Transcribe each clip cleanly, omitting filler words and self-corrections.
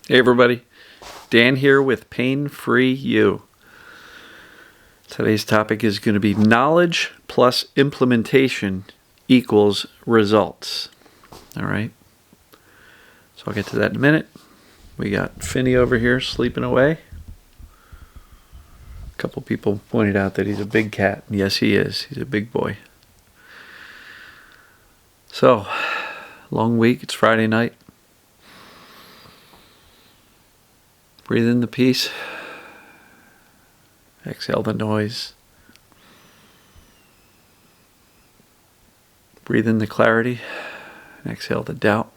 Hey everybody, Dan here with Pain Free You. Today's topic is going to be knowledge plus implementation equals results. All right, so I'll get to that in a minute. We got Finney over here sleeping away. A couple people pointed out that he's a big cat. Yes, he is. He's a big boy. So, long week. It's Friday night. Breathe in the peace. Exhale the noise. Breathe in the clarity. And exhale the doubt.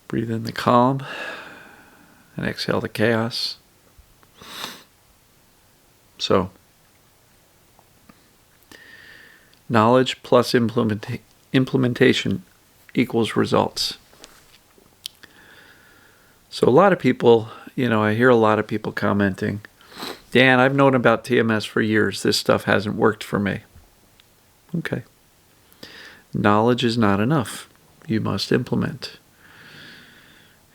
Breathe in the calm. And exhale the chaos. So, knowledge plus implementation equals results. So a lot of people, I hear a lot of people commenting, Dan, I've known about TMS for years. This stuff hasn't worked for me. Okay. Knowledge is not enough. You must implement.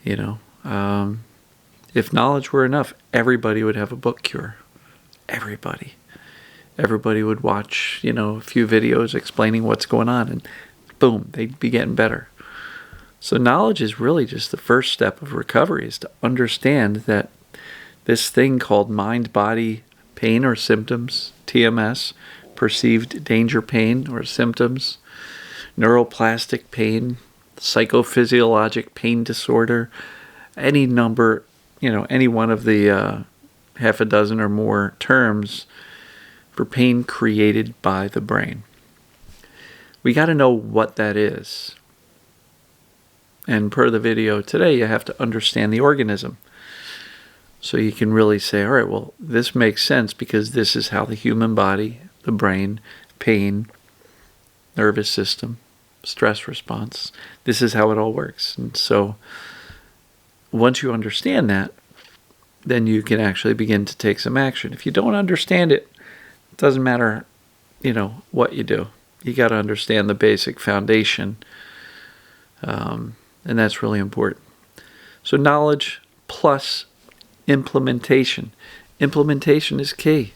If knowledge were enough, everybody would have a book cure. Everybody. Everybody would watch, a few videos explaining what's going on, and boom, they'd be getting better. So knowledge is really just the first step of recovery, is to understand that this thing called mind-body pain or symptoms, TMS, perceived danger pain or symptoms, neuroplastic pain, psychophysiologic pain disorder, any number, any one of the half a dozen or more terms for pain created by the brain. We got to know what that is. And per the video today, you have to understand the organism. So you can really say, all right, well, this makes sense because this is how the human body, the brain, pain, nervous system, stress response, this is how it all works. And so once you understand that, then you can actually begin to take some action. If you don't understand it, it doesn't matter, what you do. You got to understand the basic foundation, and that's really important. So knowledge plus implementation. Implementation is key.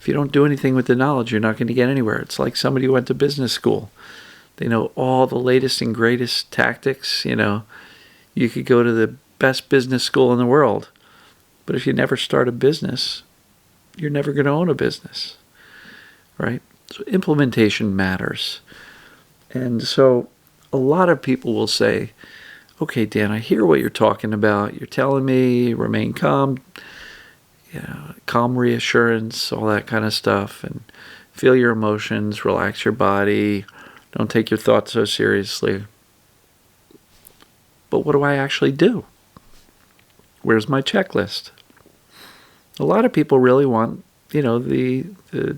If you don't do anything with the knowledge, you're not going to get anywhere. It's like somebody who went to business school. They know all the latest and greatest tactics. You could go to the best business school in the world, but if you never start a business, you're never going to own a business, right? So implementation matters. And so a lot of people will say, okay, Dan, I hear what you're talking about. You're telling me remain calm, calm reassurance, all that kind of stuff, and feel your emotions, relax your body, don't take your thoughts so seriously. But what do I actually do? Where's my checklist? A lot of people really want the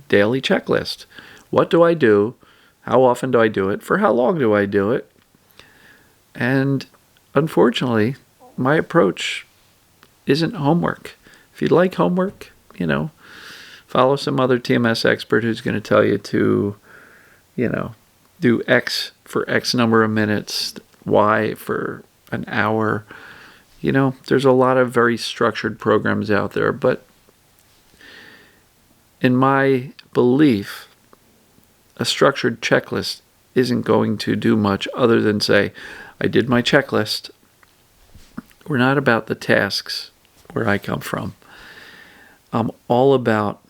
daily checklist. What do I do? How often do I do it? For how long do I do it? And unfortunately, my approach isn't homework. If you'd like homework, follow some other TMS expert who's going to tell you to, do X for X number of minutes, Y for an hour. There's a lot of very structured programs out there, but in my belief, a structured checklist isn't going to do much other than say, I did my checklist. We're not about the tasks where I come from. I'm all about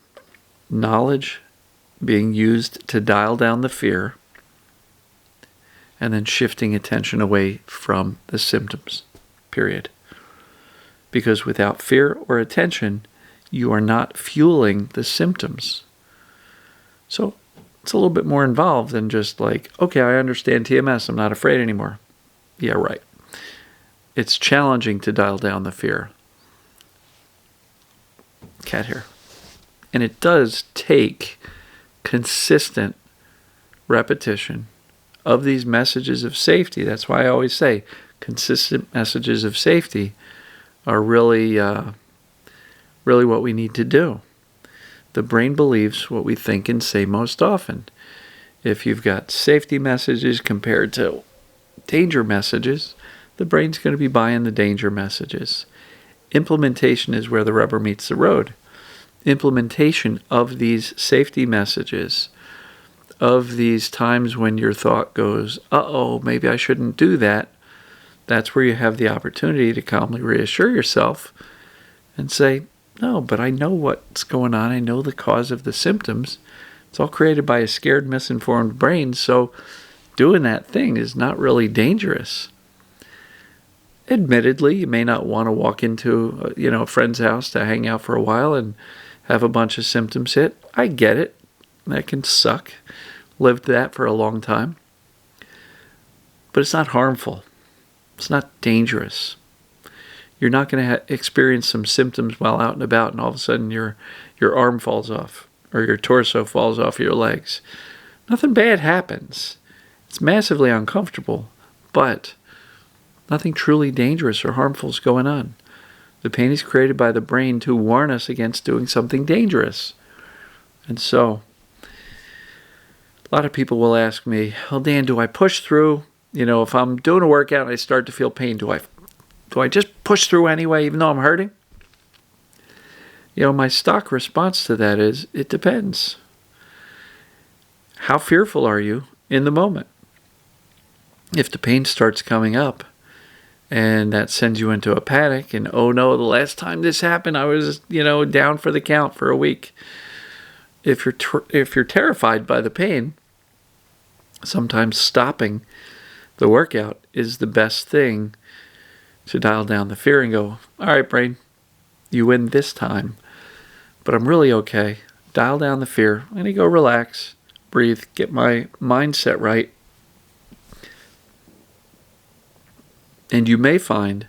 knowledge being used to dial down the fear and then shifting attention away from the symptoms, period. Because without fear or attention, you are not fueling the symptoms. So it's a little bit more involved than just like, okay, I understand TMS, I'm not afraid anymore. Yeah, right. It's challenging to dial down the fear. Cat hair. And it does take consistent repetition of these messages of safety. That's why I always say consistent messages of safety are really what we need to do. The brain believes what we think and say most often. If you've got safety messages compared to danger messages, the brain's going to be buying the danger messages. Implementation is where the rubber meets the road. Implementation of these safety messages, of these times when your thought goes, uh-oh, maybe I shouldn't do that, that's where you have the opportunity to calmly reassure yourself and say, no, but I know what's going on. I know the cause of the symptoms. It's all created by a scared, misinformed brain, so doing that thing is not really dangerous. Admittedly, you may not want to walk into a friend's house to hang out for a while and have a bunch of symptoms hit. I get it. That can suck. Lived that for a long time. But it's not harmful. It's not dangerous. You're not going to experience some symptoms while out and about, and all of a sudden your arm falls off or your torso falls off your legs. Nothing bad happens. It's massively uncomfortable, but nothing truly dangerous or harmful is going on. The pain is created by the brain to warn us against doing something dangerous. And so, a lot of people will ask me, oh, Dan, do I push through? If I'm doing a workout and I start to feel pain, do I just push through anyway, even though I'm hurting? My stock response to that is, it depends. How fearful are you in the moment? If the pain starts coming up and that sends you into a panic and, oh no, the last time this happened, I was, down for the count for a week. If you're terrified by the pain, sometimes stopping the workout is the best thing to dial down the fear and go, all right, brain, you win this time, but I'm really okay. Dial down the fear. I'm going to go relax, breathe, get my mindset right. And you may find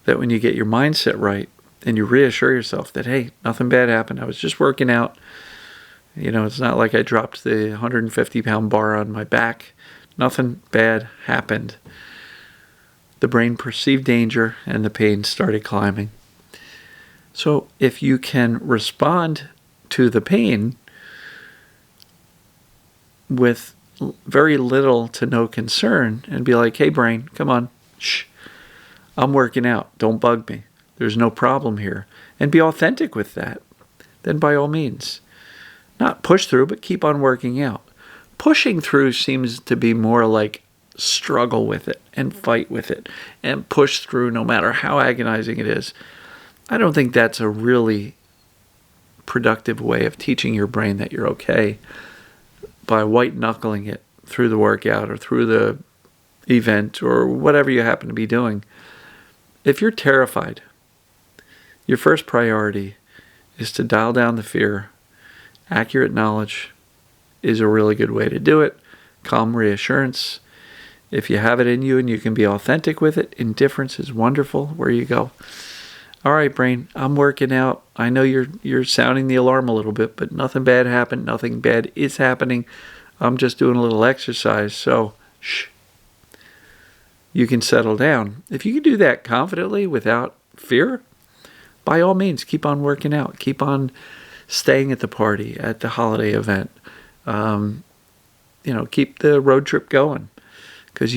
that when you get your mindset right and you reassure yourself that, hey, nothing bad happened. I was just working out. It's not like I dropped the 150-pound bar on my back. Nothing bad happened. The brain perceived danger and the pain started climbing. So if you can respond to the pain with very little to no concern and be like, hey, brain, come on. Shh, I'm working out. Don't bug me. There's no problem here. And be authentic with that. Then by all means, not push through, but keep on working out. Pushing through seems to be more like struggle with it and fight with it and push through no matter how agonizing it is. I don't think that's a really productive way of teaching your brain that you're okay by white-knuckling it through the workout or through the event or whatever you happen to be doing. If you're terrified, your first priority is to dial down the fear. Accurate knowledge is a really good way to do it. Calm reassurance. If you have it in you and you can be authentic with it, indifference is wonderful. Where you go, all right, brain, I'm working out. I know you're sounding the alarm a little bit, but nothing bad happened. Nothing bad is happening. I'm just doing a little exercise, so shh. You can settle down. If you can do that confidently without fear, by all means, keep on working out. Keep on staying at the party, at the holiday event. Keep the road trip going. Because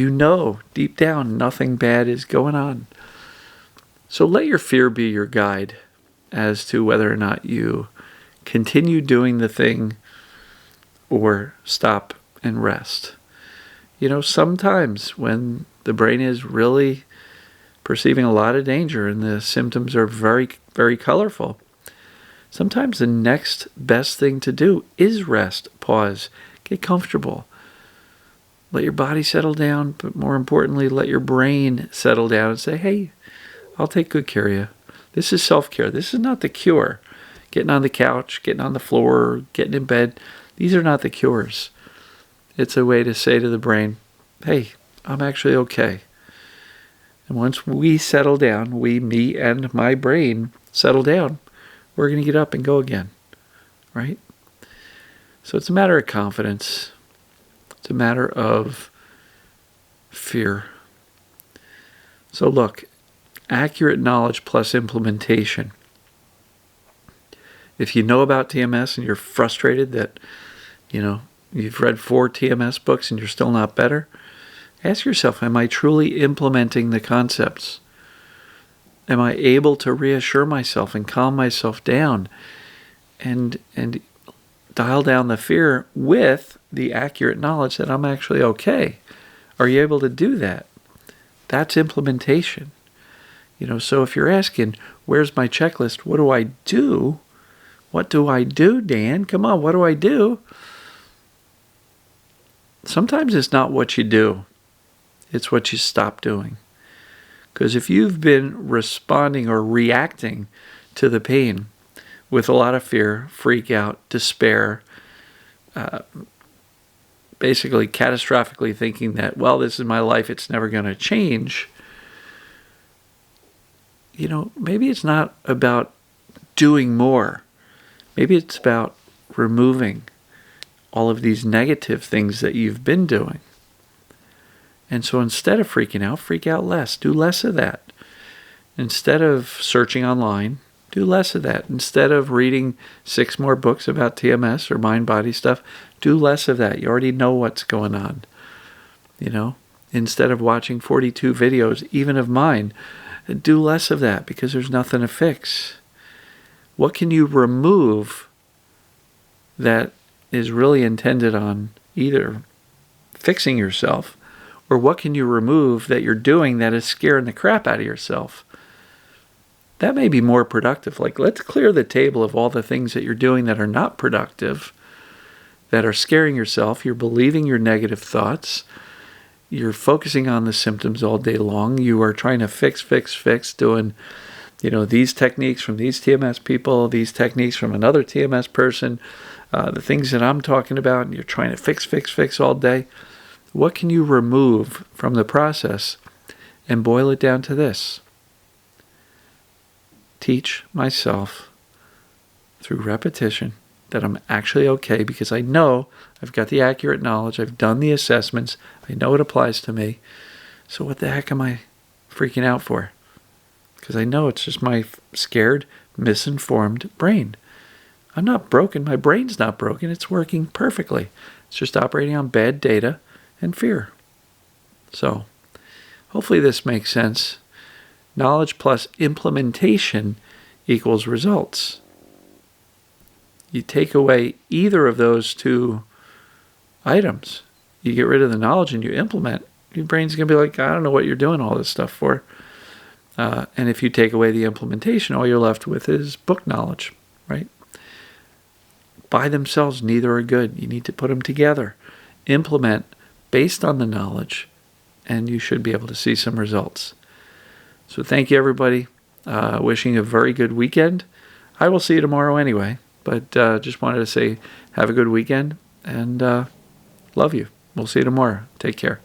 deep down, nothing bad is going on. So let your fear be your guide as to whether or not you continue doing the thing or stop and rest. Sometimes when the brain is really perceiving a lot of danger and the symptoms are very, very colorful, sometimes the next best thing to do is rest, pause, get comfortable. Let your body settle down, but more importantly, let your brain settle down and say, hey, I'll take good care of you. This is self-care. This is not the cure. Getting on the couch, getting on the floor, getting in bed, these are not the cures. It's a way to say to the brain, hey, I'm actually okay. And once we settle down, me and my brain settle down, we're going to get up and go again, right? So it's a matter of confidence. It's a matter of fear. So look, accurate knowledge plus implementation. If you know about TMS and you're frustrated that, You've read 4 TMS books and you're still not better? Ask yourself, am I truly implementing the concepts? Am I able to reassure myself and calm myself down and dial down the fear with the accurate knowledge that I'm actually okay? Are you able to do that? That's implementation. So if you're asking, where's my checklist? What do I do? What do I do, Dan? Come on, what do I do? Sometimes it's not what you do. It's what you stop doing. Because if you've been responding or reacting to the pain with a lot of fear, freak out, despair, basically catastrophically thinking that, well, this is my life, it's never going to change, maybe it's not about doing more. Maybe it's about removing all of these negative things that you've been doing. And so instead of freaking out, freak out less. Do less of that. Instead of searching online, do less of that. Instead of reading 6 more books about TMS or mind-body stuff, do less of that. You already know what's going on. Instead of watching 42 videos, even of mine, do less of that because there's nothing to fix. What can you remove that is really intended on either fixing yourself, or what can you remove that you're doing that is scaring the crap out of yourself? That may be more productive. Like, let's clear the table of all the things that you're doing that are not productive, that are scaring yourself. You're believing your negative thoughts. You're focusing on the symptoms all day long. You are trying to fix, doing these techniques from these TMS people, these techniques from another TMS person, the things that I'm talking about, and you're trying to fix all day. What can you remove from the process and boil it down to this? Teach myself through repetition that I'm actually okay because I know I've got the accurate knowledge, I've done the assessments, I know it applies to me. So what the heck am I freaking out for? Because I know it's just my scared, misinformed brain. I'm not broken. My brain's not broken. It's working perfectly. It's just operating on bad data and fear. So hopefully this makes sense. Knowledge plus implementation equals results. You take away either of those 2 items. You get rid of the knowledge and you implement. Your brain's going to be like, I don't know what you're doing all this stuff for. And if you take away the implementation, all you're left with is book knowledge, right? By themselves, neither are good. You need to put them together. Implement based on the knowledge, and you should be able to see some results. So thank you, everybody. Wishing you a very good weekend. I will see you tomorrow anyway, but just wanted to say have a good weekend, and love you. We'll see you tomorrow. Take care.